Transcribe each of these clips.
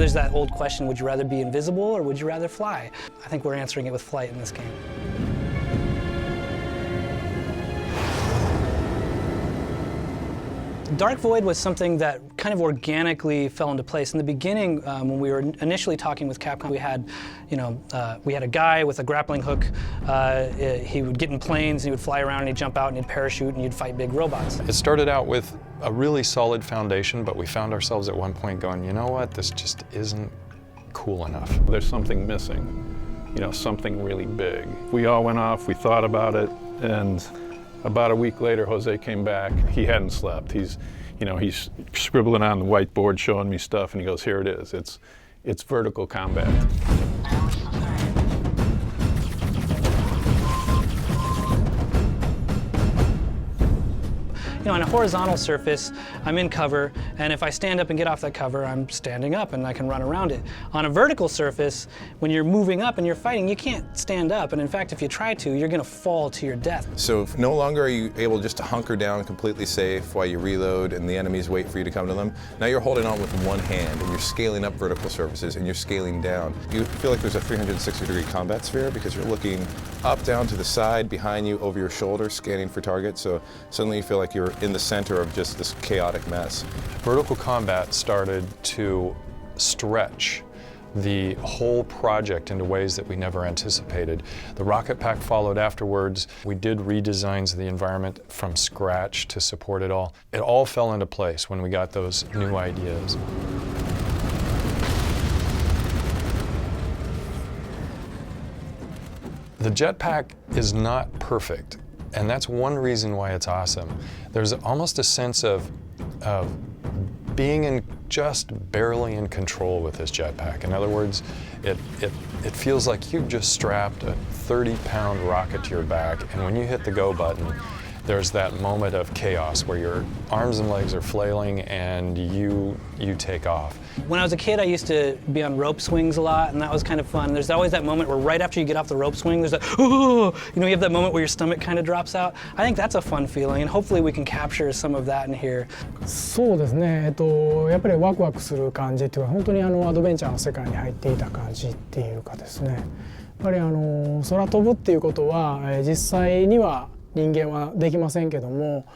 There's that old question, would you rather be invisible or would you rather fly? I think we're answering it with flight in this game. Dark Void was something that kind of organically fell into place. In the beginning, when we were initially talking with Capcom, we had, we had a guy with a grappling hook. He would get in planes, and he would fly around, and he'd jump out, and he'd parachute, and you'd fight big robots. It started out with a really solid foundation, but we found ourselves at one point going, you know what, this just isn't cool enough. There's something missing, something really big. We all went off, we thought about it, and about a week later, Jose came back. He hadn't slept. He's scribbling on the whiteboard, showing me stuff, and he goes, "Here it is. It's vertical combat." On a horizontal surface, I'm in cover, and if I stand up and get off that cover, I'm standing up and I can run around it. On a vertical surface, when you're moving up and you're fighting, you can't stand up, and in fact, if you try to, you're gonna fall to your death. So no longer are you able just to hunker down completely safe while you reload and the enemies wait for you to come to them. Now you're holding on with one hand, and you're scaling up vertical surfaces, and you're scaling down. You feel like there's a 360-degree combat sphere because you're looking up, down, to the side, behind you, over your shoulder, scanning for targets, so suddenly you feel like you're in the center of just this chaotic mess. Vertical combat started to stretch the whole project into ways that we never anticipated. The Rocket Pack followed afterwards. We did redesigns of the environment from scratch to support it all. It all fell into place when we got those new ideas. The jetpack is not perfect, and that's one reason why it's awesome. There's almost a sense of being just barely in control with this jetpack. In other words, it feels like you've just strapped a 30-pound rocket to your back, and when you hit the go button, there's that moment of chaos where your arms and legs are flailing and you take off. When I was a kid, I used to be on rope swings a lot, and that was kind of fun. There's always that moment where right after you get off the rope swing, there's that, ooh, you have that moment where your stomach kind of drops out. I think that's a fun feeling, and hopefully we can capture some of that in here. そうですね、やっぱりワクワクする感じっていうか、本当にアドベンチャーの世界に入っていた感じっていうかですね、やっぱり空飛ぶっていうことは、実際には人間はできませんけども、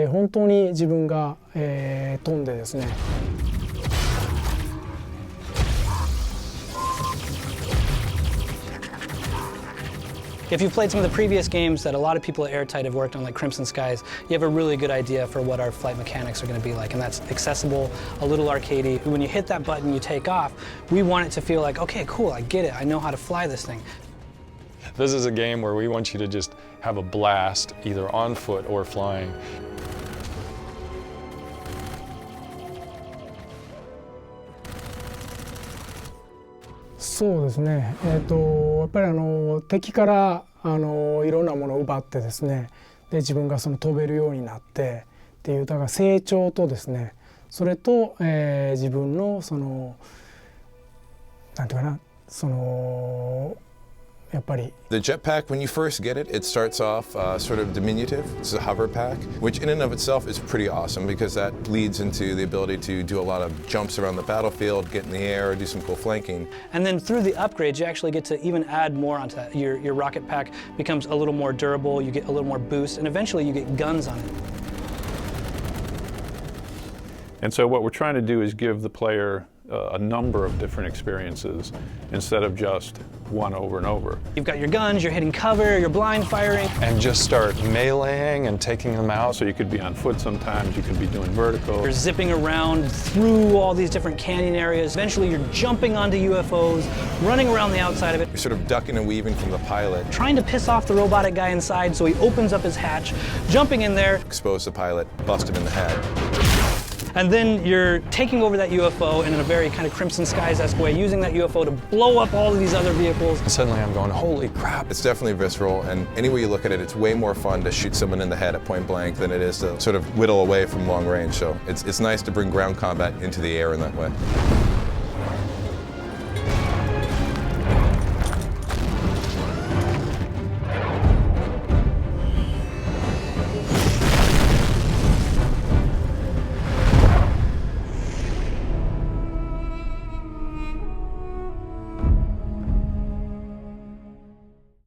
本当に自分が、飛んでですね。If you've played some of the previous games that a lot of people at Airtight have worked on, like Crimson Skies, you have a really good idea for what our flight mechanics are going to be like, and that's accessible, a little arcadey. When you hit that button, you take off. We want it to feel like, okay, cool, I get it, I know how to fly this thing. This is a game where we want you to just have a blast, either on foot or flying.そうですね、やっぱり敵からいろんなものを奪ってですね、で自分が飛べるようになってっていう、だから成長とですね、それと、自分のなんていうかな、やっぱり The jetpack, when you first get it, it starts off sort of diminutive. It's a hover pack, which in and of itself is pretty awesome because that leads into the ability to do a lot of jumps around the battlefield, get in the air, do some cool flanking. And then through the upgrades, you actually get to even add more onto that. Your rocket pack becomes a little more durable, you get a little more boost, and eventually you get guns on it. And so what we're trying to do is give the player a number of different experiences instead of just one over and over. You've got your guns, you're hitting cover, you're blind firing. And just start meleeing and taking them out. So you could be on foot sometimes, you could be doing vertical. You're zipping around through all these different canyon areas. Eventually you're jumping onto UFOs, running around the outside of it. You're sort of ducking and weaving from the pilot. Trying to piss off the robotic guy inside, so he opens up his hatch, jumping in there. Expose the pilot, bust him in the head. And then you're taking over that UFO and in a very kind of Crimson Skies-esque way, using that UFO to blow up all of these other vehicles. And suddenly I'm going, holy crap. It's definitely visceral, and any way you look at it, it's way more fun to shoot someone in the head at point blank than it is to sort of whittle away from long range. So it's nice to bring ground combat into the air in that way.